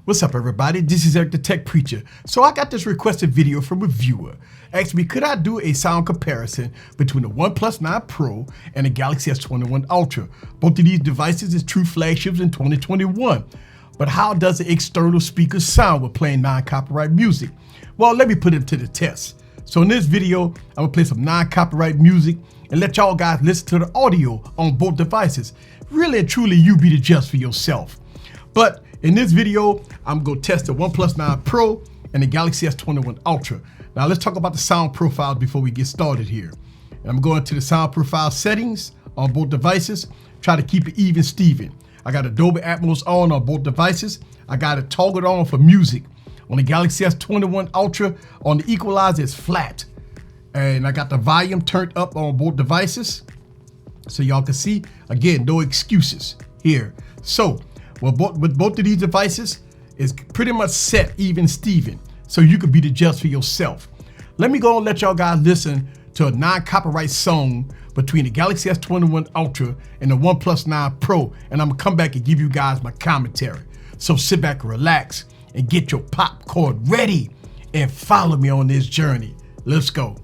What's up, everybody? This is Eric the Tech Preacher. So I got this requested video from a viewer. Asked me, could I do a sound comparison between the Oneplus 9 Pro and the Galaxy S21 Ultra? Both of these devices is true flagships in 2021. But how does the external speaker sound with playing non-copyright music? Well, let me put it to the test. So in this video, I'm gonna play some non-copyright music and let y'all guys listen to the audio on both devices. Really and truly, you be the judge for yourself. But in this video, I'm gonna test the Oneplus 9 Pro and the Galaxy S21 Ultra. Now let's talk about the sound profiles before we get started here. And I'm going to the sound profile settings on both devices. Try to keep it even Steven. I got Dolby Atmos on both devices. I got it toggled on for music. On the Galaxy S21 Ultra, on the equalizer, it's flat. And I got the volume turned up on both devices. So y'all can see, again, no excuses here. So, with both of these devices, it's pretty much set even Steven, so you could be the judge for yourself. Let me go and let y'all guys listen to a non-copyright song between the Galaxy S21 Ultra and the Oneplus 9 Pro, and I'm gonna come back and give you guys my commentary. So sit back and relax and get your popcorn ready and follow me on this journey. Let's go.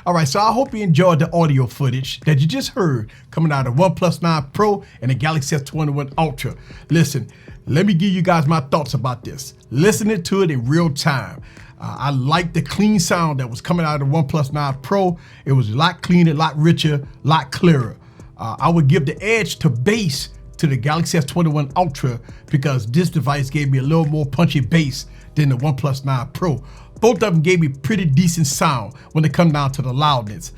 All right, so I hope you enjoyed the audio footage that you just heard coming out of Oneplus 9 Pro and the Galaxy S21 Ultra. Listen, let me give you guys my thoughts about this. Listening to it in real time. I like the clean sound that was coming out of the Oneplus 9 Pro. It was a lot cleaner, a lot richer, a lot clearer. I would give the edge to bass to the Galaxy S21 Ultra because this device gave me a little more punchy bass than the Oneplus 9 Pro. Both of them gave me pretty decent sound when it come down to the loudness.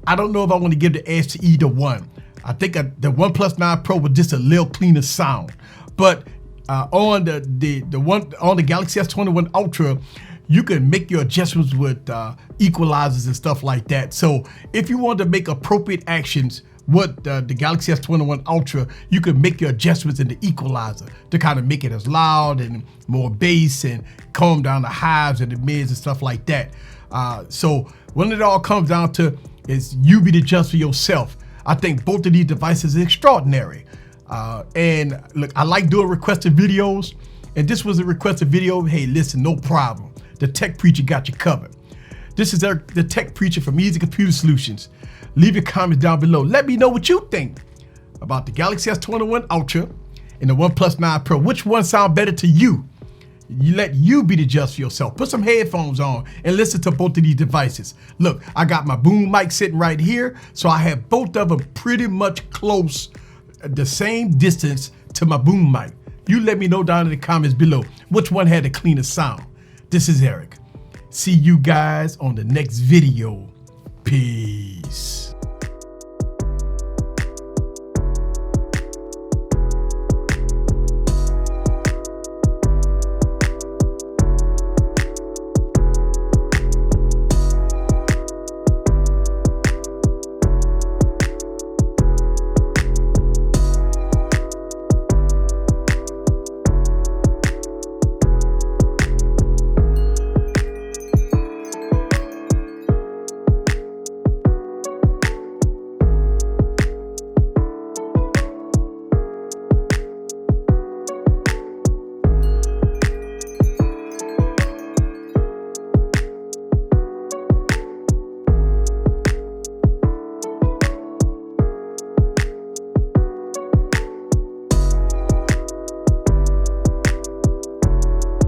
I don't know if I want to give the edge to either one. I think the Oneplus 9 Pro was just a little cleaner sound. But on the Galaxy S21 Ultra, you can make your adjustments with equalizers and stuff like that. So if you want to make appropriate actions with the Galaxy S21 Ultra, you can make your adjustments in the equalizer to kind of make it as loud and more bass and calm down the highs and the mids and stuff like that. So when it all comes down to is you be the judge for yourself. I think both of these devices are extraordinary. And look, I like doing requested videos, and this was a requested video. Hey, listen, no problem. The Tech Preacher got you covered. This is Eric the Tech Preacher from Easy Computer Solutions. Leave your comments down below. Let me know what you think about the Galaxy S21 Ultra and the Oneplus 9 Pro. Which one sound better to you? Let you be the judge for yourself. Put some headphones on and listen to both of these devices. Look, I got my boom mic sitting right here, so I have both of them pretty much close, the same distance to my boom mic. You let me know down in the comments below which one had the cleanest sound. This is Eric. See you guys on the next video. Peace.